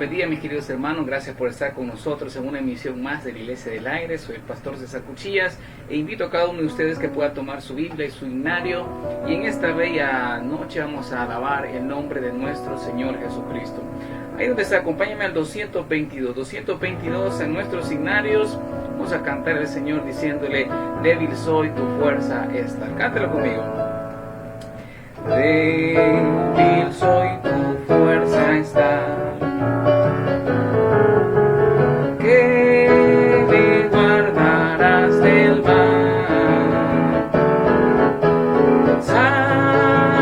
bendiga, mis queridos hermanos. Gracias por estar con nosotros en una emisión más de la Iglesia del Aire. Soy el pastor César Cuchillas e invito a cada uno de ustedes que pueda tomar su Biblia y su himnario. Y en esta bella noche vamos a alabar el nombre de nuestro Señor Jesucristo. Ahí donde está, acompáñame al 222. 222 en nuestros himnarios. Vamos a cantar al Señor diciéndole: débil soy, tu fuerza está. Cántalo conmigo. Débil soy, tu fuerza está. Que me guardarás del mal.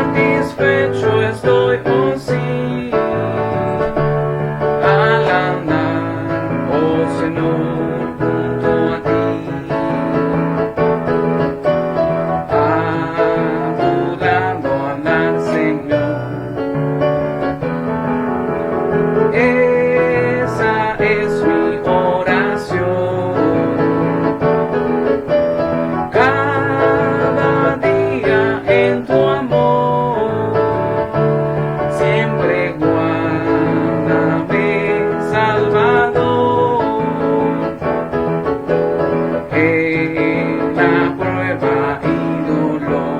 Satisfecho estoy, oh sí, al andar, oh Señor, junto a ti. Esa es mi oración, cada día en tu amor, siempre guárdame, Salvador, en la prueba y dolor.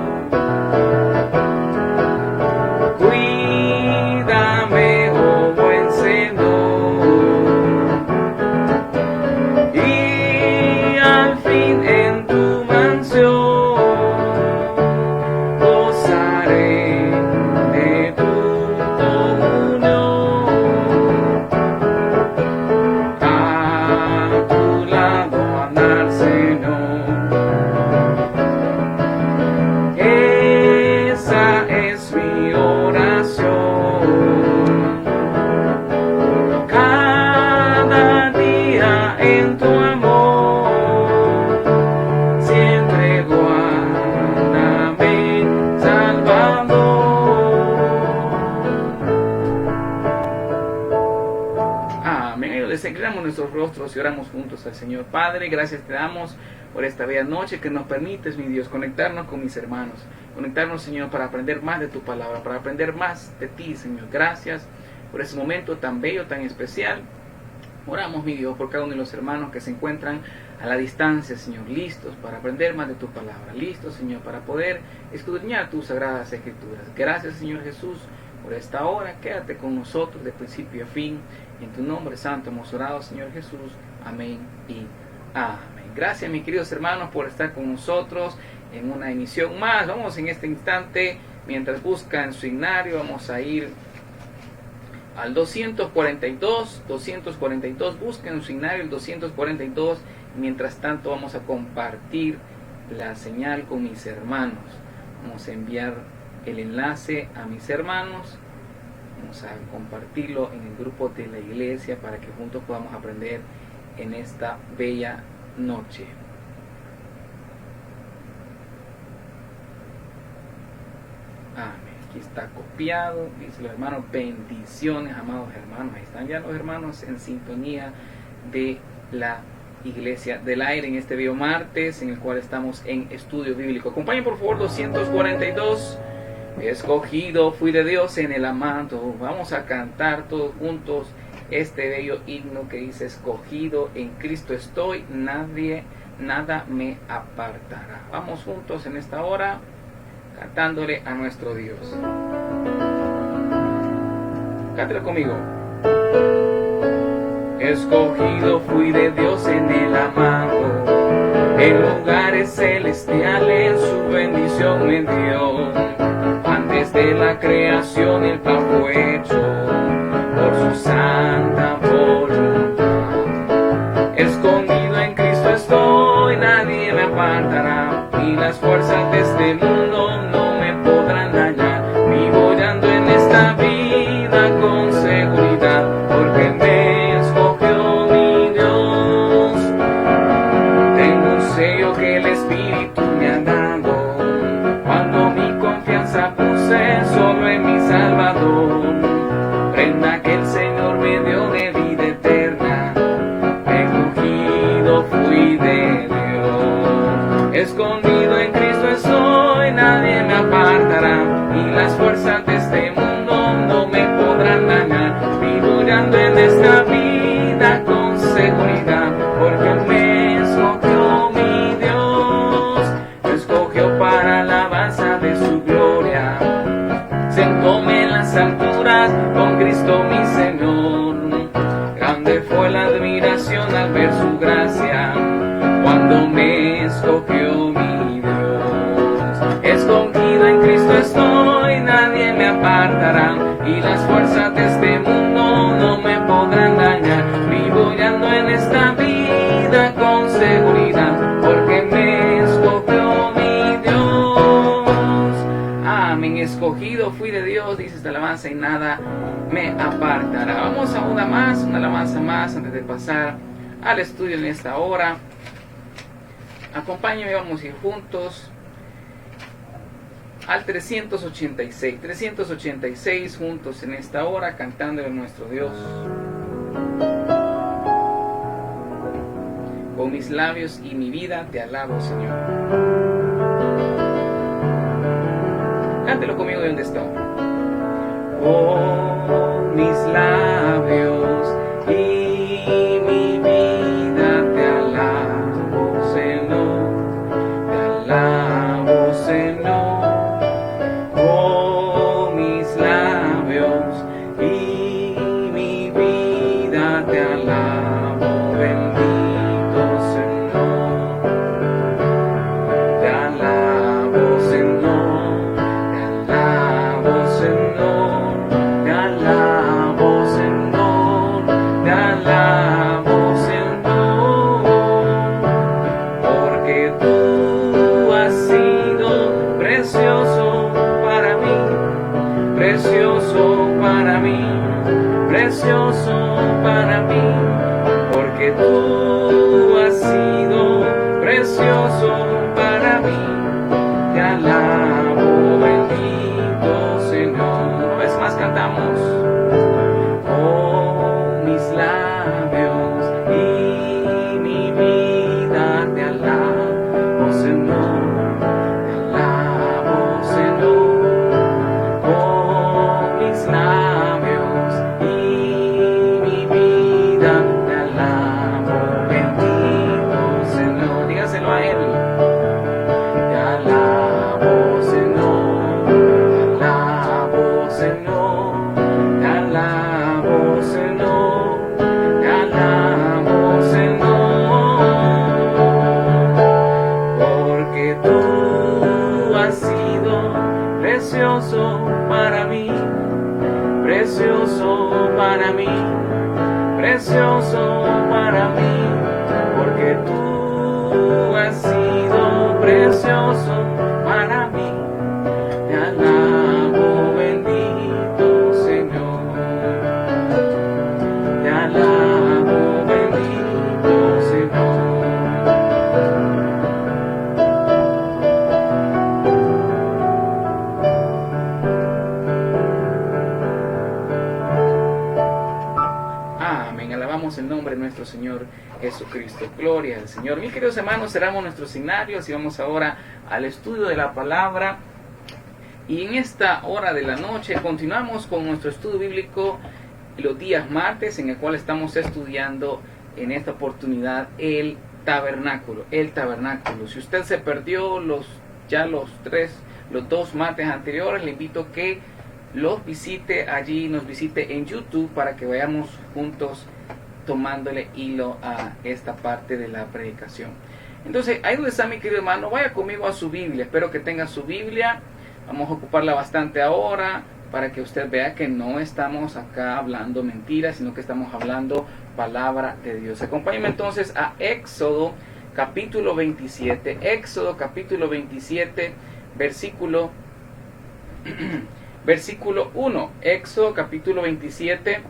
Cuídame, oh buen Señor, y al fin en tu mansión gozaré de tu comunión. A tu lado andar, Señor. Esa es mi oración, cada día en tu amor, siempre guárdame, Salvador. Amén. Desinclinamos nuestros rostros y oramos juntos al Señor. Padre, gracias te damos por esta bella noche que nos permites, mi Dios, conectarnos con mis hermanos. Conectarnos, Señor, para aprender más de tu palabra, para aprender más de ti, Señor. Gracias por ese momento tan bello, tan especial. Oramos, mi Dios, por cada uno de los hermanos que se encuentran a la distancia, Señor, listos para aprender más de tu palabra, listos, Señor, para poder escudriñar tus sagradas escrituras. Gracias, Señor Jesús, por esta hora. Quédate con nosotros de principio a fin. En tu nombre santo hemos orado, Señor Jesús. Amén y amén. Gracias, mis queridos hermanos, por estar con nosotros en una emisión más. Vamos en este instante, mientras buscan su himnario, vamos a ir al 242. Busquen su himnario, el 242. Mientras tanto vamos a compartir la señal con mis hermanos. Vamos a enviar el enlace a mis hermanos. Vamos a compartirlo en el grupo de la iglesia para que juntos podamos aprender en esta bella noche. Amén. Aquí está copiado. Dice los hermanos: bendiciones, amados hermanos. Ahí están ya los hermanos en sintonía de la Iglesia del Aire en este video martes en el cual estamos en estudio bíblico. Acompañen por favor 242. Escogido fui de Dios en el amado. Vamos a cantar todos juntos este bello himno que dice: escogido en Cristo estoy, nada me apartará. Vamos juntos en esta hora cantándole a nuestro Dios. Cántalo conmigo. Escogido fui de Dios en el amado, en lugares celestiales su bendición me dio. Antes de la creación el plan fue hecho por su santa voluntad. Escondido en Cristo estoy, nadie me apartará, y las fuerzas de este mundo no me podrán dañar. Vivo ando en esta vida con seguridad, porque me escogió mi Dios. Tengo un sello que el Espíritu me ha dado, cuando mi confianza puse solo en mi Salvador. Prenda que el Señor me dio de vida eterna, escogido fui de Dios. Escondido en Cristo estoy, nadie la admiración al ver su gracia, cuando me escogió mi Dios. Escogido en Cristo estoy, nadie me apartará, y las fuerzas de este mundo no me podrán dañar. Vivo y ando en esta vida con seguridad, porque me escogió mi Dios. Amén. Escogido fui de Dios, dice esta alabanza, y nada me apartará. Vamos a una alabanza más antes de pasar al estudio en esta hora. Acompáñenme, vamos a ir juntos al 386 juntos en esta hora, cantando a nuestro Dios. Con mis labios y mi vida te alabo, Señor. Cántelo conmigo de donde está. Con mis labios y mi vida te alabo, Señor. Te alabo, Señor. Con mis labios y mi vida te alabo, bendito Señor. Te alabo, Señor. Te alabo, Señor. Te alabo, Señor. Te alabo, Señor. Porque tú has sido precioso para mí, precioso para mí, precioso para mí, porque tú has sido precioso para mí. Te alabo, bendito Señor. Una vez más cantamos. Con mis labios y mi vida te alabo, Señor. Te alabo, Señor. Con mis labios y mi vida te alabo, bendito Señor. Dígaselo a Él. Te alabo, Señor. Te alabo, Señor. Te alabo, Señor. Te alabo, Señor. Porque tú has sido precioso para mí, precioso para mí, precioso para mí, porque tú has sido precioso para mí. Te alabo, bendito Señor. Te alabo, bendito Señor. Amén. Alabamos el nombre de nuestro Señor Jesucristo. Gloria al Señor. Mis queridos hermanos, cerramos nuestros signarios y vamos ahora al estudio de la palabra. Y en esta hora de la noche continuamos con nuestro estudio bíblico los días martes, en el cual estamos estudiando en esta oportunidad el tabernáculo. El tabernáculo. Si usted se perdió los dos martes anteriores, le invito a que los visite allí, nos visite en YouTube para que vayamos juntos tomándole hilo a esta parte de la predicación. Entonces, ahí donde está mi querido hermano, vaya conmigo a su Biblia. Espero que tenga su Biblia. Vamos a ocuparla bastante ahora para que usted vea que no estamos acá hablando mentiras, sino que estamos hablando palabra de Dios. Acompáñenme entonces a Éxodo capítulo 27. Éxodo capítulo 27, versículo 1. Éxodo capítulo 27,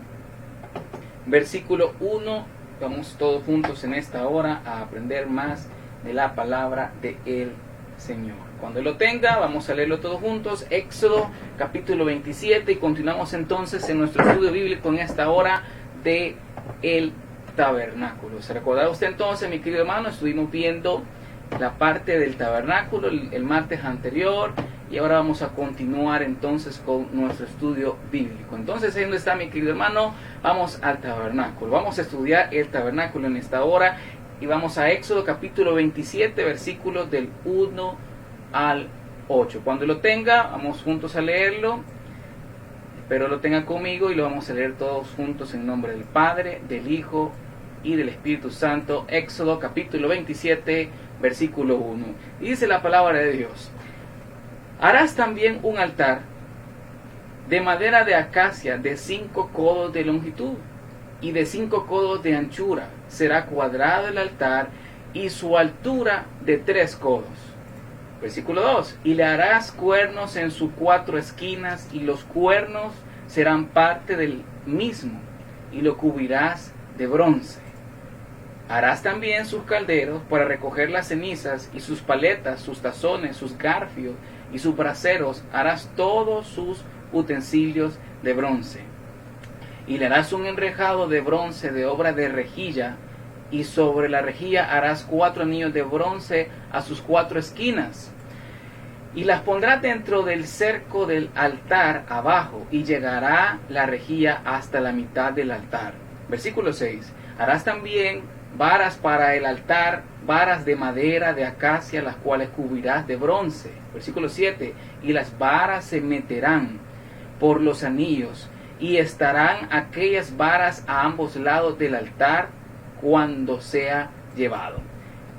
versículo 1. Vamos todos juntos en esta hora a aprender más de la palabra de el Señor. Cuando lo tenga, vamos a leerlo todos juntos. Éxodo capítulo 27, y continuamos entonces en nuestro estudio bíblico en esta hora de el tabernáculo. ¿Se recordará usted entonces, mi querido hermano? Estuvimos viendo la parte del tabernáculo el martes anterior, y ahora vamos a continuar entonces con nuestro estudio bíblico. Entonces, ahí donde está mi querido hermano, vamos al tabernáculo. Vamos a estudiar el tabernáculo en esta hora, y vamos a Éxodo capítulo 27, versículos del 1 al 8. Cuando lo tenga, vamos juntos a leerlo. Espero lo tenga conmigo y lo vamos a leer todos juntos en nombre del Padre, del Hijo y del Espíritu Santo. Éxodo capítulo 27, versículo 1. Dice la palabra de Dios: harás también un altar de madera de acacia de 5 codos de longitud y de 5 codos de anchura. Será cuadrado el altar y su altura de 3 codos. Versículo 2. Y le harás cuernos en sus 4 esquinas, y los cuernos serán parte del mismo, y lo cubrirás de bronce. Harás también sus calderos para recoger las cenizas, y sus paletas, sus tazones, sus garfios y sus braseros. Harás todos sus utensilios de bronce. Y le harás un enrejado de bronce de obra de rejilla, y sobre la rejilla harás 4 anillos de bronce a sus 4 esquinas, y las pondrás dentro del cerco del altar abajo, y llegará la rejilla hasta la mitad del altar. Versículo 6. Harás también varas para el altar, varas de madera de acacia, las cuales cubrirás de bronce. Versículo 7. Y las varas se meterán por los anillos, y estarán aquellas varas a ambos lados del altar cuando sea llevado.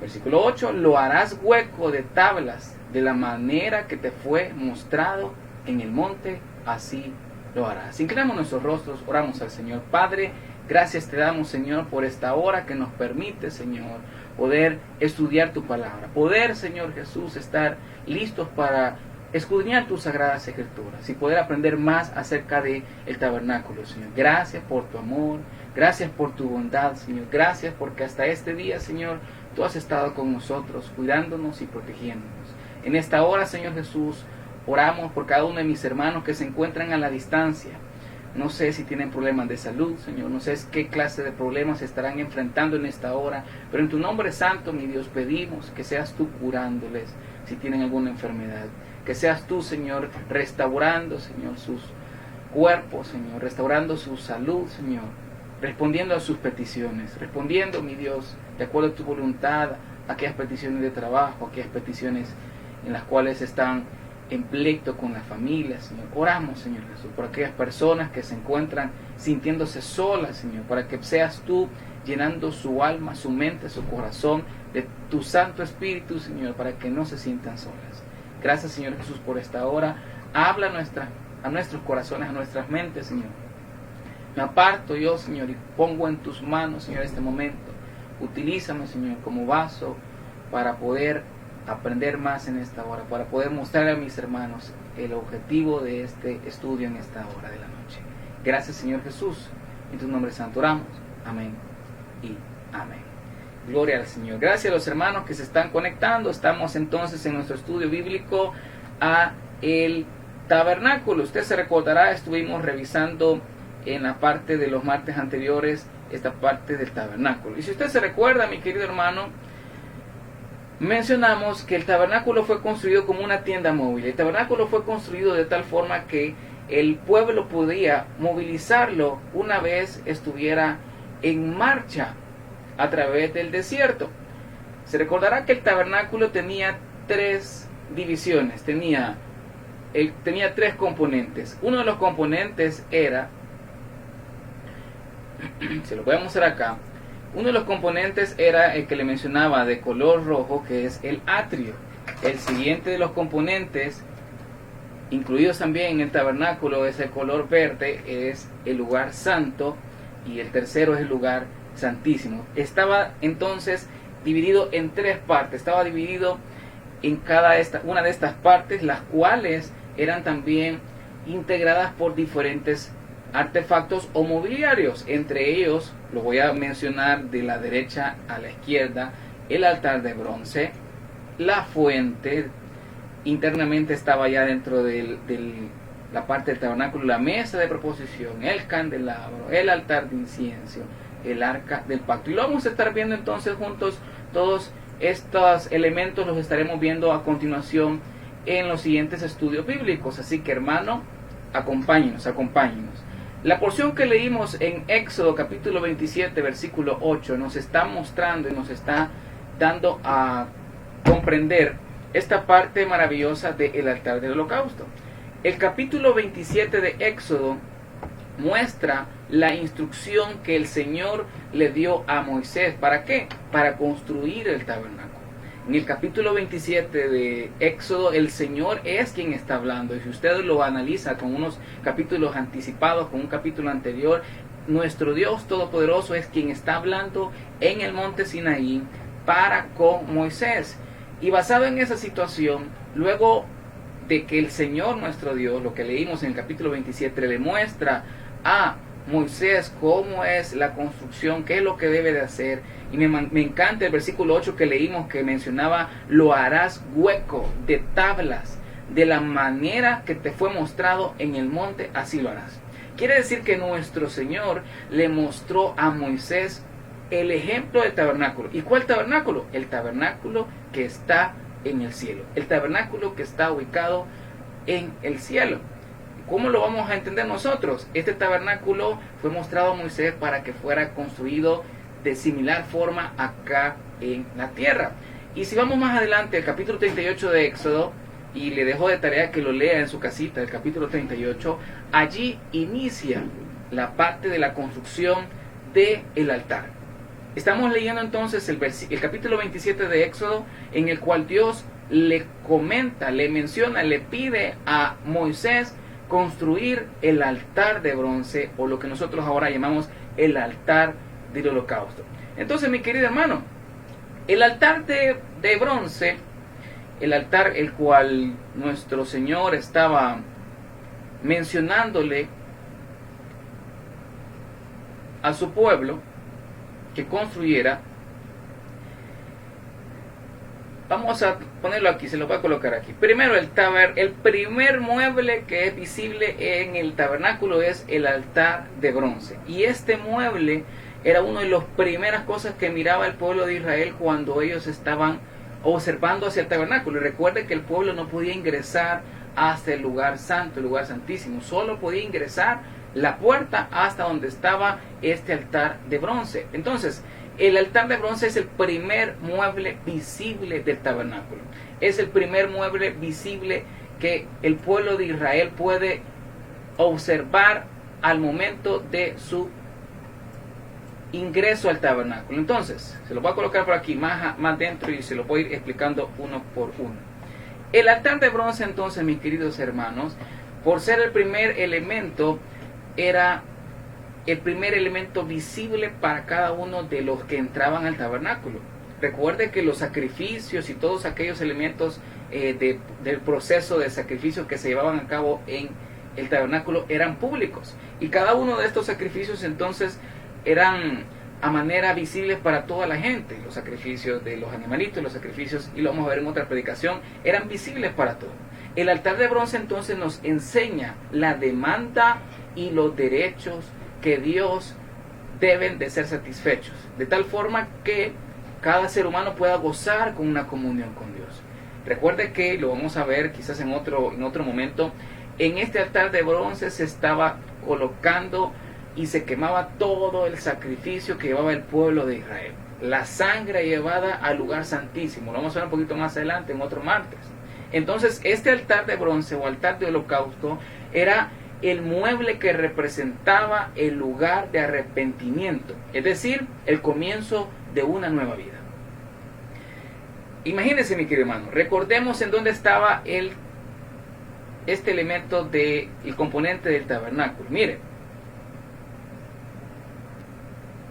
Versículo 8. Lo harás hueco de tablas, de la manera que te fue mostrado en el monte, así lo harás. Inclinamos nuestros rostros, oramos al Señor. Padre, gracias te damos, Señor, por esta hora que nos permite, Señor, poder estudiar tu palabra, poder, Señor Jesús, estar listos para escudriñar tus sagradas escrituras y poder aprender más acerca de el tabernáculo, Señor. Gracias por tu amor, gracias por tu bondad, Señor. Gracias porque hasta este día, Señor, tú has estado con nosotros, cuidándonos y protegiéndonos. En esta hora, Señor Jesús, oramos por cada uno de mis hermanos que se encuentran a la distancia. No sé si tienen problemas de salud, Señor, no sé qué clase de problemas se estarán enfrentando en esta hora, pero en tu nombre santo, mi Dios, pedimos que seas tú curándoles si tienen alguna enfermedad. Que seas tú, Señor, restaurando, Señor, sus cuerpos, Señor, restaurando su salud, Señor, respondiendo a sus peticiones, respondiendo, mi Dios, de acuerdo a tu voluntad, a aquellas peticiones de trabajo, aquellas peticiones en las cuales están en pleito con la familia, Señor. Oramos, Señor Jesús, por aquellas personas que se encuentran sintiéndose solas, Señor, para que seas tú llenando su alma, su mente, su corazón de tu Santo Espíritu, Señor, para que no se sientan solas. Gracias, Señor Jesús, por esta hora. Habla a nuestros corazones, a nuestras mentes, Señor. Me aparto yo, Señor, y pongo en tus manos, Señor, este momento. Utilízame, Señor, como vaso para poder aprender más en esta hora, para poder mostrar a mis hermanos el objetivo de este estudio en esta hora de la noche. Gracias, Señor Jesús. En tu nombre santo oramos. Amén y amén. Gloria al Señor. Gracias a los hermanos que se están conectando. Estamos entonces en nuestro estudio bíblico a el tabernáculo. Usted se recordará, estuvimos revisando en la parte de los martes anteriores esta parte del tabernáculo. Y si usted se recuerda, mi querido hermano, mencionamos que el tabernáculo fue construido como una tienda móvil. El tabernáculo fue construido de tal forma que el pueblo podía movilizarlo una vez estuviera en marcha a través del desierto. Se recordará que el tabernáculo tenía 3 divisiones, tenía 3 componentes. Uno de los componentes era, se lo voy a mostrar acá, uno de los componentes era el que le mencionaba de color rojo, que es el atrio. El siguiente de los componentes, incluidos también en el tabernáculo, es el color verde, es el lugar santo, y el tercero es el lugar santísimo. Estaba entonces dividido en 3 partes, estaba dividido en una de estas partes, las cuales eran también integradas por diferentes artefactos o mobiliarios. Entre ellos, lo voy a mencionar de la derecha a la izquierda: el altar de bronce, la fuente, internamente estaba ya dentro de la parte del tabernáculo, la mesa de proposición, el candelabro, el altar de incienso, el arca del pacto. Y lo vamos a estar viendo entonces juntos. Todos estos elementos los estaremos viendo a continuación en los siguientes estudios bíblicos. Así que, hermano, acompáñenos. La porción que leímos en Éxodo capítulo 27 versículo 8 nos está mostrando y nos está dando a comprender esta parte maravillosa del altar del holocausto. El capítulo 27 de Éxodo muestra la instrucción que el Señor le dio a Moisés. ¿Para qué? Para construir el tabernáculo. En el capítulo 27 de Éxodo, el Señor es quien está hablando. Y si usted lo analiza con unos capítulos anticipados, con un capítulo anterior, nuestro Dios Todopoderoso es quien está hablando en el monte Sinaí para con Moisés. Y basado en esa situación, luego de que el Señor nuestro Dios, lo que leímos en el capítulo 27, le muestra a Moisés cómo es la construcción, qué es lo que debe de hacer. Y me encanta el versículo 8 que leímos, que mencionaba: lo harás hueco de tablas, de la manera que te fue mostrado en el monte, así lo harás. Quiere decir que nuestro Señor le mostró a Moisés el ejemplo del tabernáculo. ¿Y cuál tabernáculo? El tabernáculo que está en el cielo, el tabernáculo que está ubicado en el cielo. ¿Cómo lo vamos a entender nosotros? Este tabernáculo fue mostrado a Moisés para que fuera construido de similar forma acá en la tierra. Y si vamos más adelante, el capítulo 38 de Éxodo, y le dejo de tarea que lo lea en su casita, el capítulo 38, allí inicia la parte de la construcción del altar. Estamos leyendo entonces el capítulo 27 de Éxodo, en el cual Dios le comenta, le menciona, le pide a Moisés construir el altar de bronce, o lo que nosotros ahora llamamos el altar del holocausto. Entonces, mi querido hermano, el altar de bronce, el altar el cual nuestro Señor estaba mencionándole a su pueblo que construyera, vamos a ponerlo aquí, se lo voy a colocar aquí. Primero, el primer mueble que es visible en el tabernáculo es el altar de bronce. Y este mueble era una de las primeras cosas que miraba el pueblo de Israel cuando ellos estaban observando hacia el tabernáculo. Y recuerde que el pueblo no podía ingresar hasta el lugar santo, el lugar santísimo. Solo podía ingresar la puerta hasta donde estaba este altar de bronce. Entonces, el altar de bronce es el primer mueble visible del tabernáculo. Es el primer mueble visible que el pueblo de Israel puede observar al momento de su ingreso al tabernáculo. Entonces, se lo voy a colocar por aquí más dentro y se lo voy a ir explicando uno por uno. El altar de bronce, entonces, mis queridos hermanos, por ser el primer elemento, era el primer elemento visible para cada uno de los que entraban al tabernáculo. Recuerde que los sacrificios y todos aquellos elementos del proceso de sacrificio que se llevaban a cabo en el tabernáculo eran públicos. Y cada uno de estos sacrificios entonces eran a manera visible para toda la gente. Los sacrificios de los animalitos, los sacrificios, y lo vamos a ver en otra predicación, eran visibles para todos. El altar de bronce entonces nos enseña la demanda y los derechos que Dios deben de ser satisfechos, de tal forma que cada ser humano pueda gozar con una comunión con Dios. Recuerde que, lo vamos a ver quizás en otro momento, en este altar de bronce se estaba colocando y se quemaba todo el sacrificio que llevaba el pueblo de Israel, la sangre llevada al lugar santísimo. Lo vamos a ver un poquito más adelante en otro martes. Entonces, este altar de bronce o altar de holocausto era el mueble que representaba el lugar de arrepentimiento, es decir, el comienzo de una nueva vida. Imagínense, mi querido hermano, recordemos en dónde estaba este elemento del componente del tabernáculo. Mire,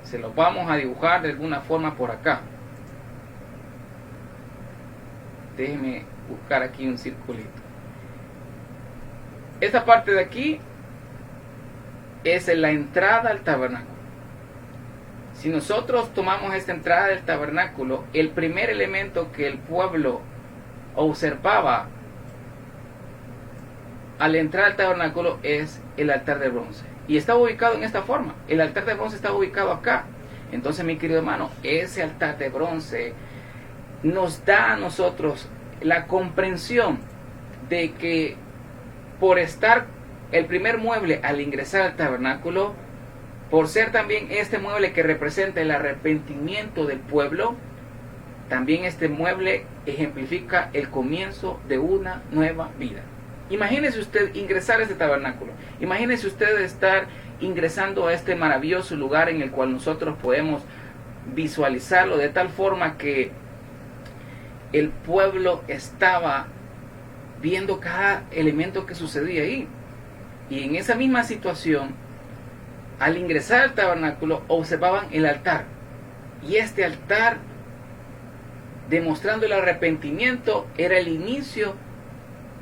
se lo vamos a dibujar de alguna forma por acá. Déjeme buscar aquí un circulito. Esta parte de aquí es la entrada al tabernáculo. Si nosotros tomamos esta entrada del tabernáculo, el primer elemento que el pueblo observaba al entrar al tabernáculo es el altar de bronce. Y está ubicado en esta forma. El altar de bronce está ubicado acá. Entonces, mi querido hermano, ese altar de bronce nos da a nosotros la comprensión de que por estar el primer mueble al ingresar al tabernáculo, por ser también este mueble que representa el arrepentimiento del pueblo, también este mueble ejemplifica el comienzo de una nueva vida. Imagínese usted ingresar a este tabernáculo. Imagínese usted estar ingresando a este maravilloso lugar en el cual nosotros podemos visualizarlo de tal forma que el pueblo estaba viendo cada elemento que sucedía ahí. Y en esa misma situación, al ingresar al tabernáculo, observaban el altar. Y este altar, demostrando el arrepentimiento, era el inicio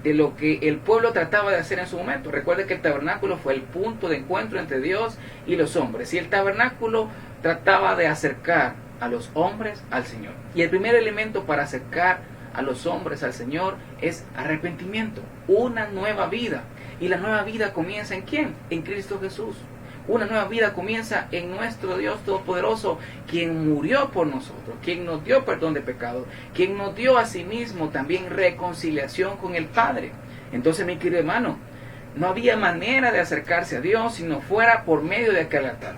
de lo que el pueblo trataba de hacer en su momento. Recuerde que el tabernáculo fue el punto de encuentro entre Dios y los hombres. Y el tabernáculo trataba de acercar a los hombres al Señor. Y el primer elemento para acercar a los hombres al Señor es arrepentimiento, una nueva vida. Y la nueva vida comienza ¿en quién? En Cristo Jesús. Una nueva vida comienza en nuestro Dios Todopoderoso, quien murió por nosotros, quien nos dio perdón de pecados, quien nos dio a sí mismo también reconciliación con el Padre. Entonces, mi querido hermano, no había manera de acercarse a Dios si no fuera por medio de aquel altar.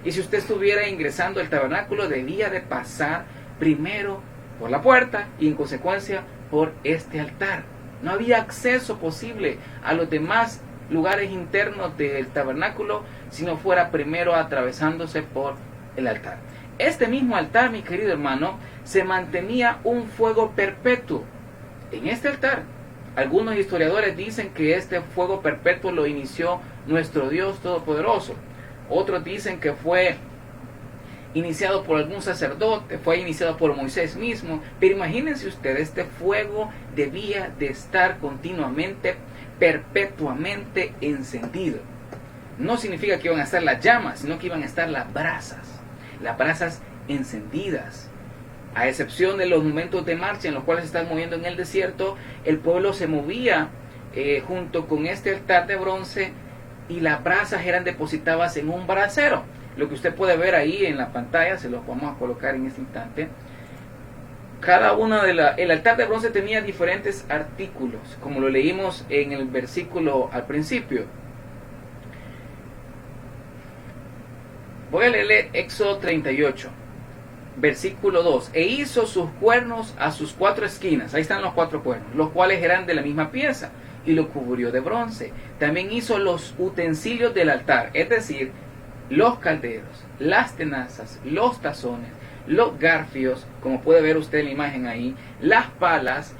Y si usted estuviera ingresando al tabernáculo, debía de pasar primero por la puerta y en consecuencia por este altar. No había acceso posible a los demás lugares internos del tabernáculo si no fuera primero atravesándose por el altar. Este mismo altar, mi querido hermano, se mantenía un fuego perpetuo. En este altar, algunos historiadores dicen que este fuego perpetuo lo inició nuestro Dios Todopoderoso. Otros dicen que fue iniciado por algún sacerdote, fue iniciado por Moisés mismo. Pero imagínense ustedes, este fuego debía de estar continuamente, perpetuamente encendido. No significa que iban a estar las llamas, sino que iban a estar las brasas encendidas. A excepción de los momentos de marcha en los cuales se están moviendo en el desierto, el pueblo se movía junto con este altar de bronce y las brasas eran depositadas en un brasero. Lo que usted puede ver ahí en la pantalla, se lo vamos a colocar en este instante. Cada una el altar de bronce tenía diferentes artículos, como lo leímos en el versículo al principio. Voy a leerle Éxodo 38, versículo 2. E hizo sus cuernos a sus 4 esquinas. Ahí están los 4 cuernos, los cuales eran de la misma pieza, y lo cubrió de bronce. También hizo los utensilios del altar, es decir, los calderos, las tenazas, los tazones, los garfios, como puede ver usted en la imagen ahí, las palas,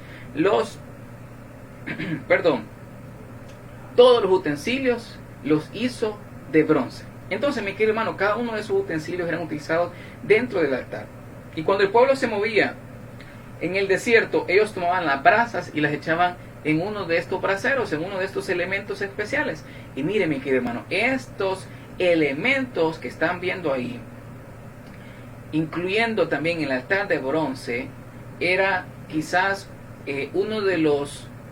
todos los utensilios los hizo de bronce. Entonces, mi querido hermano, cada uno de esos utensilios eran utilizados dentro del altar. Y cuando el pueblo se movía en el desierto, ellos tomaban las brasas y las echaban en uno de estos braseros, en uno de estos elementos especiales. Y mire, mi querido hermano, estos elementos que están viendo ahí, incluyendo también el altar de bronce, era quizás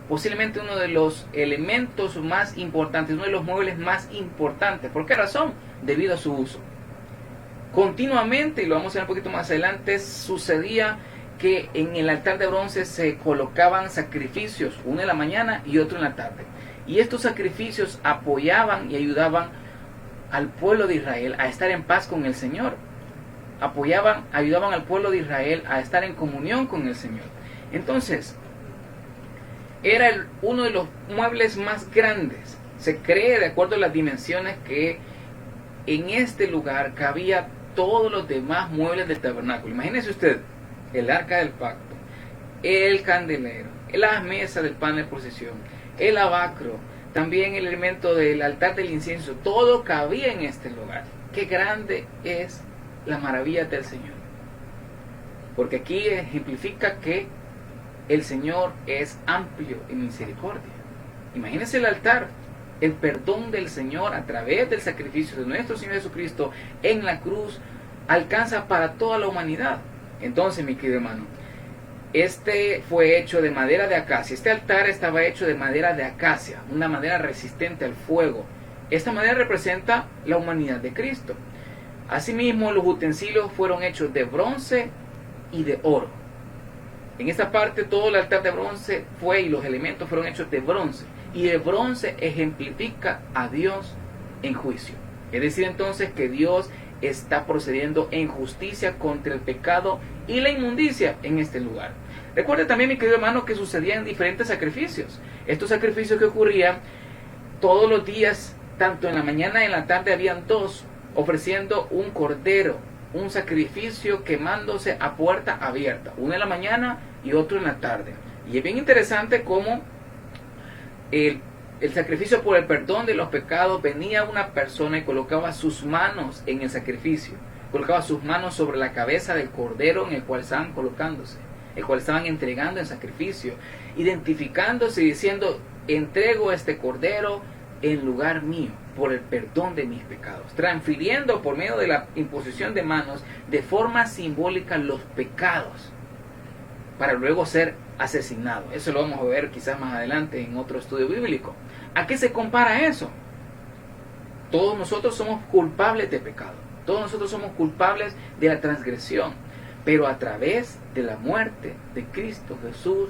posiblemente uno de los elementos más importantes, uno de los muebles más importantes. ¿Por qué razón? Debido a su uso. Continuamente, y lo vamos a ver un poquito más adelante, sucedía que en el altar de bronce se colocaban sacrificios, uno en la mañana y otro en la tarde. Y estos sacrificios apoyaban y ayudaban al pueblo de Israel a estar en paz con el Señor. Ayudaban al pueblo de Israel a estar en comunión con el Señor. Entonces, era uno de los muebles más grandes. Se cree, de acuerdo a las dimensiones, que en este lugar cabía todos los demás muebles del tabernáculo. Imagínese usted, el arca del pacto, el candelero, la mesa del pan de procesión, el abacro, también el elemento del altar del incienso, todo cabía en este lugar. Qué grande es la maravilla del Señor. Porque aquí ejemplifica que el Señor es amplio en misericordia. Imagínense el altar, el perdón del Señor a través del sacrificio de nuestro Señor Jesucristo en la cruz alcanza para toda la humanidad. Entonces, mi querido hermano, este fue hecho de madera de acacia. Este altar estaba hecho de madera de acacia, una madera resistente al fuego. Esta madera representa la humanidad de Cristo. Asimismo, los utensilios fueron hechos de bronce y de oro. En esta parte todo el altar de bronce y los elementos fueron hechos de bronce. Y el bronce ejemplifica a Dios en juicio. Es decir, entonces, que Dios está procediendo en justicia contra el pecado y la inmundicia en este lugar. Recuerde también, mi querido hermano, que sucedían diferentes sacrificios. Estos sacrificios que ocurrían todos los días tanto en la mañana y en la tarde habían dos, ofreciendo un cordero, un sacrificio quemándose a puerta abierta, uno en la mañana y otro en la tarde. Y es bien interesante cómo el sacrificio por el perdón de los pecados, venía una persona y colocaba sus manos en el sacrificio, colocaba sus manos sobre la cabeza del cordero en el cual estaban colocándose, el cual estaban entregando en sacrificio, identificándose y diciendo: entrego este cordero en lugar mío, por el perdón de mis pecados, transfiriendo por medio de la imposición de manos de forma simbólica los pecados, para luego ser asesinado. Eso lo vamos a ver quizás más adelante en otro estudio bíblico. ¿A qué se compara eso? Todos nosotros somos culpables de pecado, todos nosotros somos culpables de la transgresión, pero a través de la muerte de Cristo Jesús,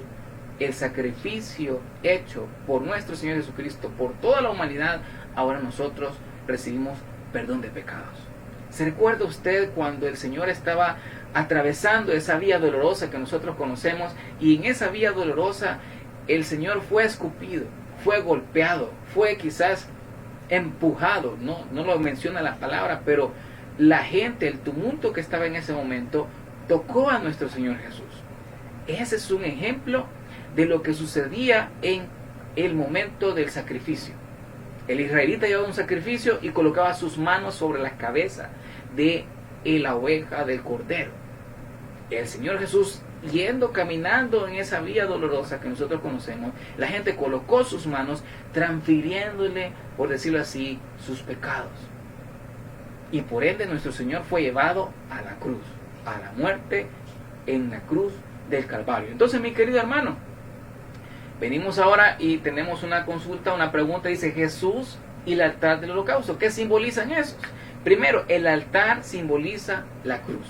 el sacrificio hecho por nuestro Señor Jesucristo, por toda la humanidad, ahora nosotros recibimos perdón de pecados. ¿Se recuerda usted cuando el Señor estaba atravesando esa vía dolorosa que nosotros conocemos, y en esa vía dolorosa el Señor fue escupido, fue golpeado, fue quizás empujado? No lo menciona la palabra, pero la gente, el tumulto que estaba en ese momento, tocó a nuestro Señor Jesús. Ese es un ejemplo de lo que sucedía en el momento del sacrificio. El israelita llevaba un sacrificio y colocaba sus manos sobre la cabeza de la oveja, del cordero. El Señor Jesús, yendo, caminando en esa vía dolorosa que nosotros conocemos, la gente colocó sus manos, transfiriéndole, por decirlo así, sus pecados. Y por ende nuestro Señor fue llevado a la cruz, a la muerte en la cruz del Calvario. Entonces, mi querido hermano, venimos ahora y tenemos una consulta, una pregunta. Dice: Jesús y el altar del holocausto, ¿qué simbolizan esos? Primero, el altar simboliza la cruz,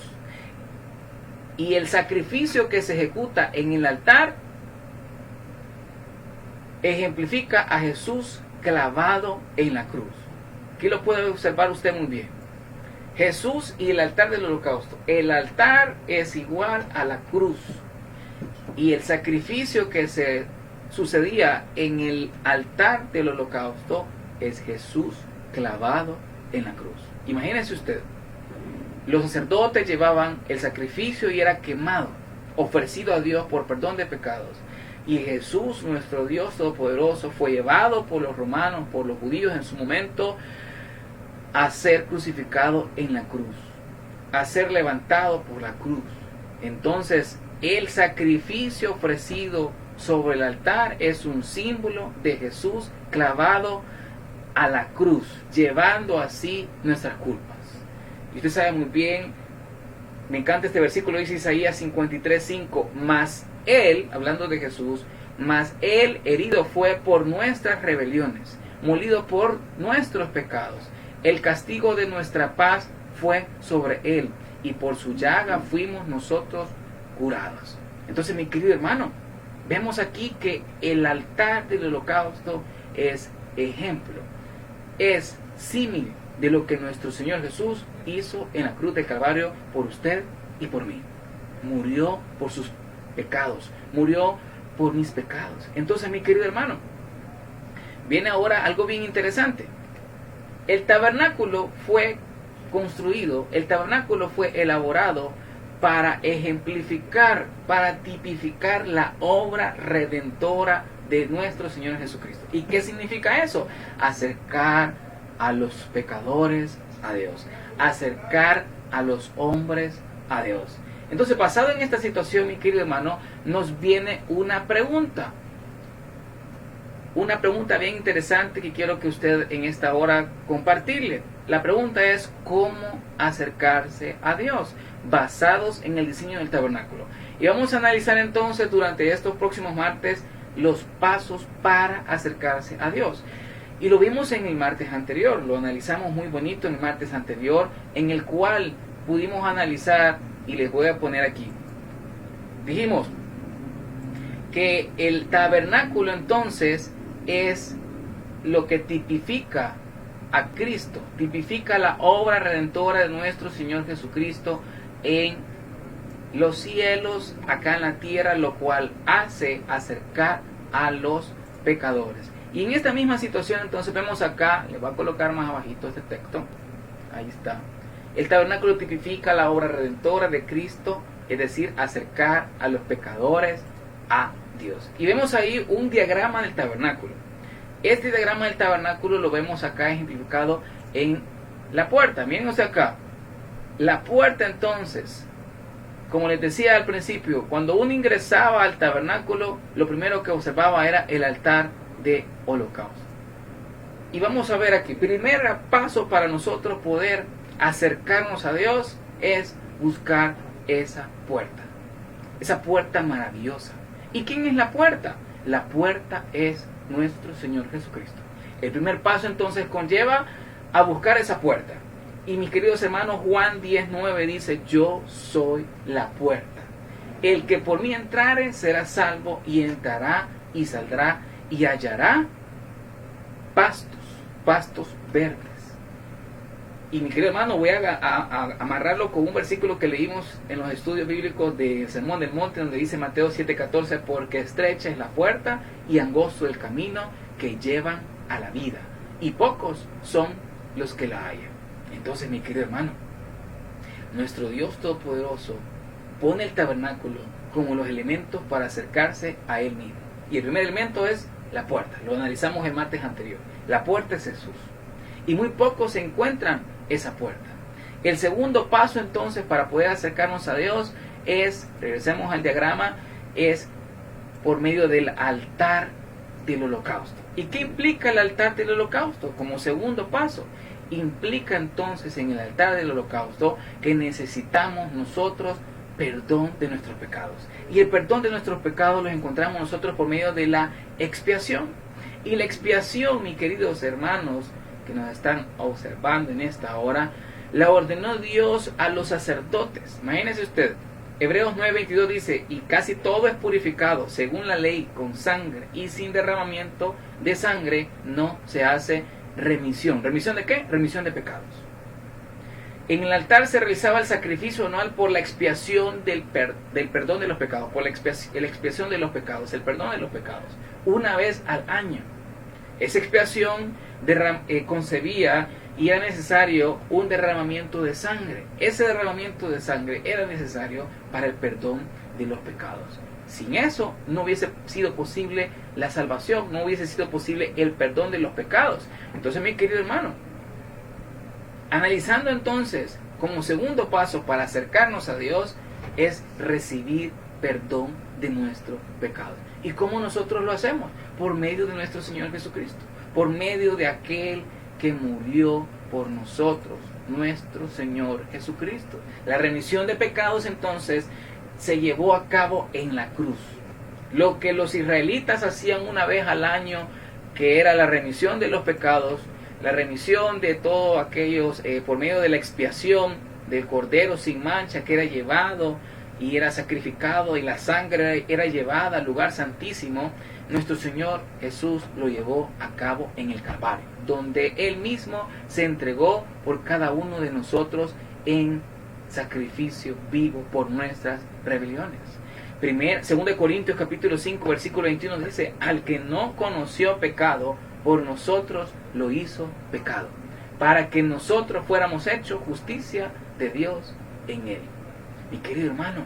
y el sacrificio que se ejecuta en el altar ejemplifica a Jesús clavado en la cruz. Aquí lo puede observar usted muy bien. Jesús y el altar del holocausto. El altar es igual a la cruz, y el sacrificio que se sucedía en el altar del holocausto es Jesús clavado en la cruz. Imagínese usted, los sacerdotes llevaban el sacrificio y era quemado, ofrecido a Dios por perdón de pecados, y Jesús, nuestro Dios todopoderoso, fue llevado por los romanos, por los judíos en su momento, a ser crucificado en la cruz, a ser levantado por la cruz. Entonces, el sacrificio ofrecido sobre el altar es un símbolo de Jesús clavado a la cruz, llevando así nuestras culpas. Y usted sabe muy bien, me encanta este versículo, dice Isaías 53:5, mas Él, hablando de Jesús, mas Él herido fue por nuestras rebeliones, molido por nuestros pecados. El castigo de nuestra paz fue sobre Él, y por su llaga fuimos nosotros curados. Entonces, mi querido hermano, vemos aquí que el altar del holocausto es ejemplo, es símil de lo que nuestro Señor Jesús hizo en la cruz del Calvario por usted y por mí. Murió por sus pecados, murió por mis pecados. Entonces, mi querido hermano, viene ahora algo bien interesante. El tabernáculo fue construido, el tabernáculo fue elaborado para ejemplificar, para tipificar la obra redentora de nuestro Señor Jesucristo. ¿Y qué significa eso? Acercar a los pecadores a Dios, acercar a los hombres a Dios. Entonces, basado en esta situación, mi querido hermano, nos viene una pregunta bien interesante que quiero que usted en esta hora compartirle. La pregunta es: ¿cómo acercarse a Dios? Basados en el diseño del tabernáculo. Y vamos a analizar entonces durante estos próximos martes los pasos para acercarse a Dios. Y lo vimos en el martes anterior, lo analizamos muy bonito en el martes anterior, en el cual pudimos analizar, y les voy a poner aquí. Dijimos que el tabernáculo entonces es lo que tipifica a Cristo, tipifica la obra redentora de nuestro Señor Jesucristo en los cielos, acá en la tierra, lo cual hace acercar a los pecadores. Y en esta misma situación entonces vemos acá, le voy a colocar más abajito este texto, ahí está. El tabernáculo tipifica la obra redentora de Cristo, es decir, acercar a los pecadores a Dios. Y vemos ahí un diagrama del tabernáculo. Este diagrama del tabernáculo lo vemos acá ejemplificado en la puerta. Miren acá, la puerta entonces, como les decía al principio, cuando uno ingresaba al tabernáculo, lo primero que observaba era el altar de holocausto. Y vamos a ver aquí, primer paso para nosotros poder acercarnos a Dios es buscar esa puerta maravillosa. ¿Y quién es la puerta? La puerta es nuestro Señor Jesucristo. El primer paso entonces conlleva a buscar esa puerta. Y mis queridos hermanos, Juan 10:9 dice: yo soy la puerta. El que por mí entrare será salvo, y entrará y saldrá y hallará pastos verdes. Y mi querido hermano, voy a amarrarlo con un versículo que leímos en los estudios bíblicos del Sermón del Monte, donde dice Mateo 7:14: porque estrecha es la puerta y angosto el camino que llevan a la vida, y pocos son los que la hallan. Entonces, mi querido hermano, nuestro Dios Todopoderoso pone el tabernáculo como los elementos para acercarse a Él mismo. Y el primer elemento es la puerta. Lo analizamos el martes anterior. La puerta es Jesús. Y muy pocos encuentran esa puerta. El segundo paso entonces para poder acercarnos a Dios es, regresemos al diagrama, es por medio del altar del holocausto. ¿Y qué implica el altar del holocausto? Como segundo paso, implica entonces en el altar del holocausto que necesitamos nosotros perdón de nuestros pecados. Y el perdón de nuestros pecados los encontramos nosotros por medio de la expiación. Y la expiación, mis queridos hermanos que nos están observando en esta hora, la ordenó Dios a los sacerdotes. Imagínense usted, Hebreos 9:22 dice: y casi todo es purificado según la ley con sangre, y sin derramamiento de sangre no se hace remisión. ¿Remisión de qué? Remisión de pecados. En el altar se realizaba el sacrificio anual por la expiación del perdón de los pecados, por la expiación de los pecados, el perdón de los pecados, una vez al año. Esa expiación concebía y era necesario un derramamiento de sangre. Ese derramamiento de sangre era necesario para el perdón de los pecados. Sin eso no hubiese sido posible la salvación, no hubiese sido posible el perdón de los pecados. Entonces, mi querido hermano, analizando entonces como segundo paso para acercarnos a Dios es recibir perdón de nuestros pecados. ¿Y cómo nosotros lo hacemos? Por medio de nuestro Señor Jesucristo, por medio de aquel que murió por nosotros, nuestro Señor Jesucristo. La remisión de pecados entonces se llevó a cabo en la cruz. Lo que los israelitas hacían una vez al año, que era la remisión de los pecados, la remisión de todos aquellos por medio de la expiación del cordero sin mancha que era llevado y era sacrificado, y la sangre era llevada al lugar santísimo, nuestro Señor Jesús lo llevó a cabo en el Calvario, donde Él mismo se entregó por cada uno de nosotros en sacrificio vivo por nuestras rebeliones. 2 Corintios capítulo 5 versículo 21 dice: al que no conoció pecado, por nosotros lo hizo pecado, para que nosotros fuéramos hechos justicia de Dios en Él. Mi querido hermano,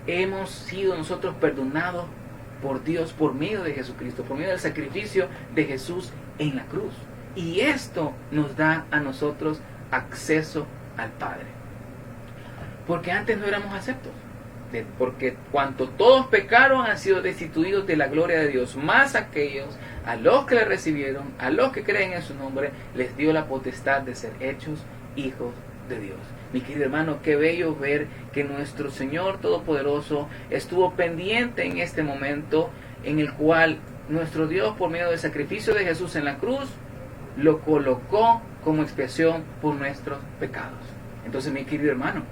hemos sido nosotros perdonados por Dios por medio de Jesucristo, por medio del sacrificio de Jesús en la cruz. Y esto nos da a nosotros acceso al Padre. Porque antes no éramos aceptos. Porque cuanto todos pecaron han sido destituidos de la gloria de Dios, más aquellos a los que le recibieron, a los que creen en su nombre, les dio la potestad de ser hechos hijos de Dios. Mi querido hermano, qué bello ver que nuestro Señor Todopoderoso estuvo pendiente en este momento en el cual nuestro Dios, por medio del sacrificio de Jesús en la cruz, lo colocó como expiación por nuestros pecados. Entonces, mi querido hermano,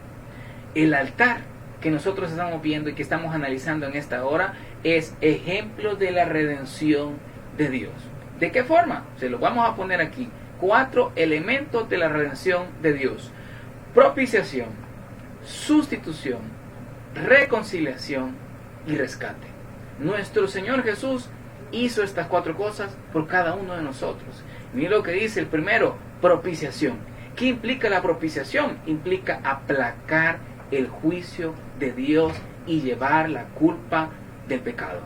el altar que nosotros estamos viendo y que estamos analizando en esta hora es ejemplo de la redención de Dios. ¿De qué forma? Se lo vamos a poner aquí. 4 elementos de la redención de Dios: propiciación, sustitución, reconciliación y rescate. Nuestro Señor Jesús hizo estas 4 cosas por cada uno de nosotros. Mira lo que dice el primero, propiciación. ¿Qué implica la propiciación? Implica aplacar el juicio de Dios y llevar la culpa del pecado.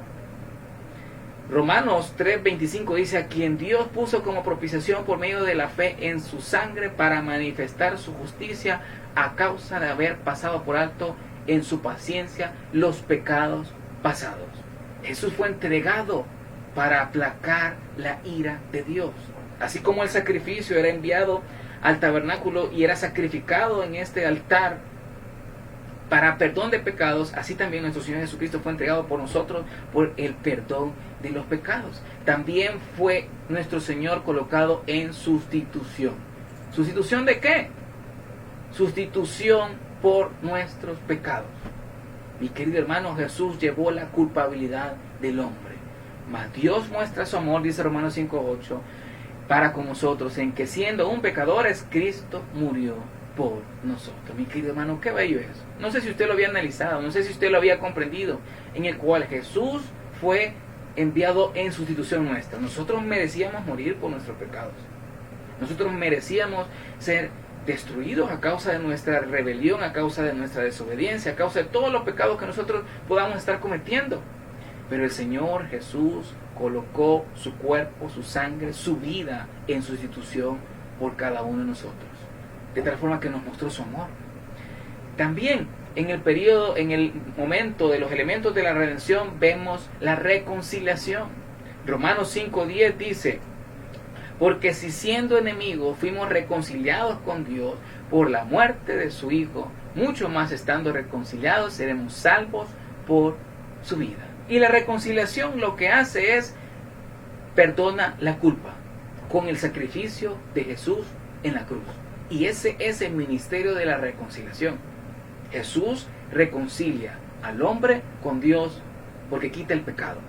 Romanos 3:25 dice: a quien Dios puso como propiciación por medio de la fe en su sangre para manifestar su justicia a causa de haber pasado por alto en su paciencia los pecados pasados. Jesús fue entregado para aplacar la ira de Dios. Así como el sacrificio era enviado al tabernáculo y era sacrificado en este altar para perdón de pecados, así también nuestro Señor Jesucristo fue entregado por nosotros por el perdón de los pecados. También fue nuestro Señor colocado en sustitución. ¿Sustitución de qué? Sustitución por nuestros pecados. Mi querido hermano, Jesús llevó la culpabilidad del hombre. Mas Dios muestra su amor, dice Romanos 5:8, para con nosotros, en que siendo aún pecadores, Cristo murió por nosotros. Mi querido hermano, qué bello es. No sé si usted lo había analizado, no sé si usted lo había comprendido, en el cual Jesús fue enviado en sustitución nuestra. Nosotros merecíamos morir por nuestros pecados. Nosotros merecíamos ser destruidos a causa de nuestra rebelión, a causa de nuestra desobediencia, a causa de todos los pecados que nosotros podamos estar cometiendo. Pero el Señor Jesús colocó su cuerpo, su sangre, su vida en sustitución por cada uno de nosotros. De tal forma que nos mostró su amor. También en el momento de los elementos de la redención vemos la reconciliación. Romanos 5:10 dice: porque si siendo enemigos fuimos reconciliados con Dios por la muerte de su Hijo, mucho más estando reconciliados seremos salvos por su vida. Y la reconciliación lo que hace es perdona la culpa con el sacrificio de Jesús en la cruz. Y ese es el ministerio de la reconciliación. Jesús reconcilia al hombre con Dios porque quita el pecado.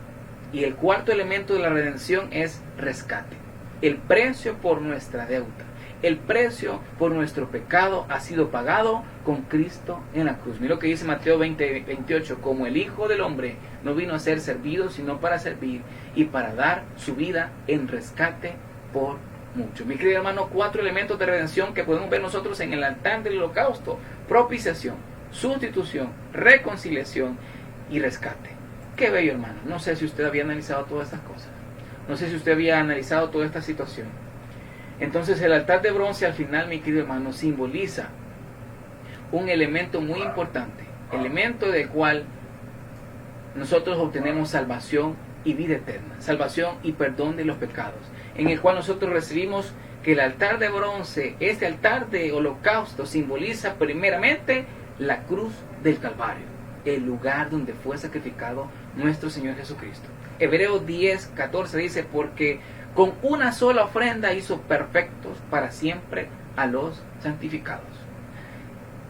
Y el cuarto elemento de la redención es rescate. El precio por nuestra deuda, el precio por nuestro pecado ha sido pagado con Cristo en la cruz. Mira lo que dice Mateo 20:28, como el Hijo del Hombre no vino a ser servido, sino para servir y para dar su vida en rescate por mucho. Mi querido hermano, 4 elementos de redención que podemos ver nosotros en el altar del holocausto: propiciación, sustitución, reconciliación y rescate. Qué bello, hermano. No sé si usted había analizado todas estas cosas. No sé si usted había analizado toda esta situación. Entonces el altar de bronce al final, mi querido hermano, simboliza un elemento muy importante, elemento del cual nosotros obtenemos salvación y vida eterna, salvación y perdón de los pecados, en el cual nosotros recibimos que el altar de bronce, este altar de holocausto, simboliza primeramente la cruz del Calvario, el lugar donde fue sacrificado nuestro Señor Jesucristo. Hebreos 10:14 dice: porque con una sola ofrenda hizo perfectos para siempre a los santificados.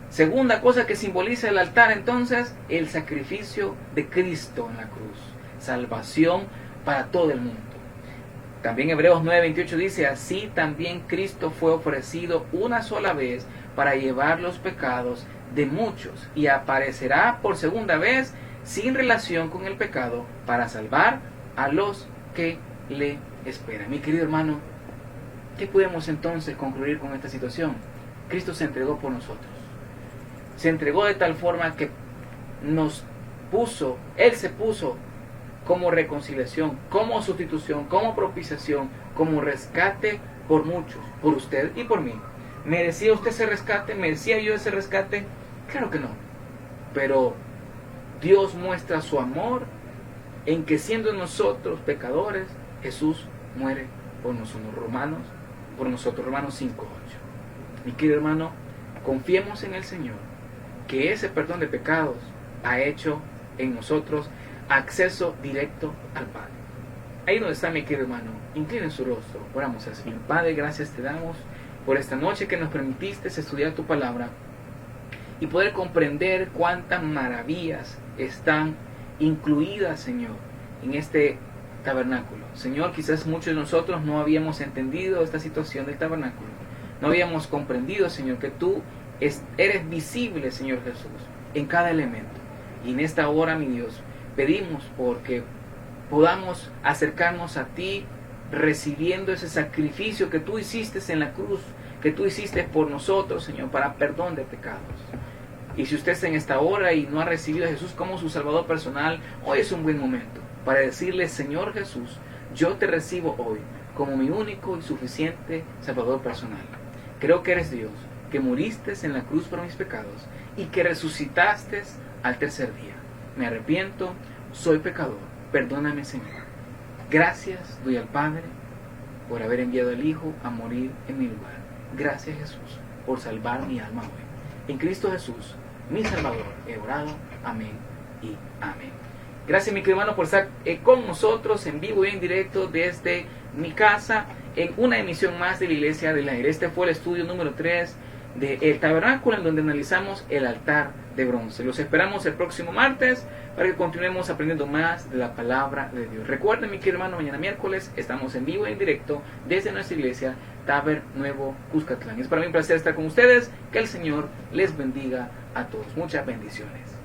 Segunda cosa que simboliza el altar, entonces, el sacrificio de Cristo en la cruz, salvación para todo el mundo. También Hebreos 9:28 dice: así también Cristo fue ofrecido una sola vez para llevar los pecados de muchos y aparecerá por segunda vez sin relación con el pecado para salvar a los que le esperan. Mi querido hermano, ¿qué podemos entonces concluir con esta situación? Cristo se entregó por nosotros. Se entregó de tal forma que Él se puso como reconciliación, como sustitución, como propiciación, como rescate por muchos, por usted y por mí. ¿Merecía usted ese rescate? ¿Merecía yo ese rescate? Claro que no. Pero Dios muestra su amor en que siendo nosotros pecadores, Jesús muere por nosotros. Romanos 5:8. Mi querido hermano, confiemos en el Señor, que ese perdón de pecados ha hecho en nosotros acceso directo al Padre. Ahí donde está, mi querido hermano, incline su rostro, oramos al Señor. Padre, gracias te damos por esta noche que nos permitiste estudiar tu palabra y poder comprender cuántas maravillas están incluidas, Señor, en este tabernáculo. Señor, quizás muchos de nosotros no habíamos entendido esta situación del tabernáculo. No habíamos comprendido, Señor, que tú eres visible, Señor Jesús, en cada elemento. Y en esta hora, mi Dios, pedimos porque podamos acercarnos a ti recibiendo ese sacrificio que tú hiciste en la cruz, que tú hiciste por nosotros, Señor, para perdón de pecados. Y si usted está en esta hora y no ha recibido a Jesús como su Salvador personal, hoy es un buen momento para decirle: Señor Jesús, yo te recibo hoy como mi único y suficiente Salvador personal. Creo que eres Dios, que muriste en la cruz por mis pecados y que resucitaste al tercer día. Me arrepiento, soy pecador, perdóname, Señor. Gracias doy al Padre por haber enviado al Hijo a morir en mi lugar. Gracias, Jesús, por salvar mi alma hoy. En Cristo Jesús, mi Salvador, he orado. Amén y amén. Gracias, mi querido hermano, por estar con nosotros en vivo y en directo desde mi casa en una emisión más de la Iglesia del Aire. Este fue el estudio número 3 del Tabernáculo, en donde analizamos el altar de bronce. Los esperamos el próximo martes para que continuemos aprendiendo más de la palabra de Dios. Recuerden, mi querido hermano, mañana miércoles estamos en vivo y en directo desde nuestra iglesia Taber Nuevo Cuscatlán. Es para mí un placer estar con ustedes. Que el Señor les bendiga a todos. Muchas bendiciones.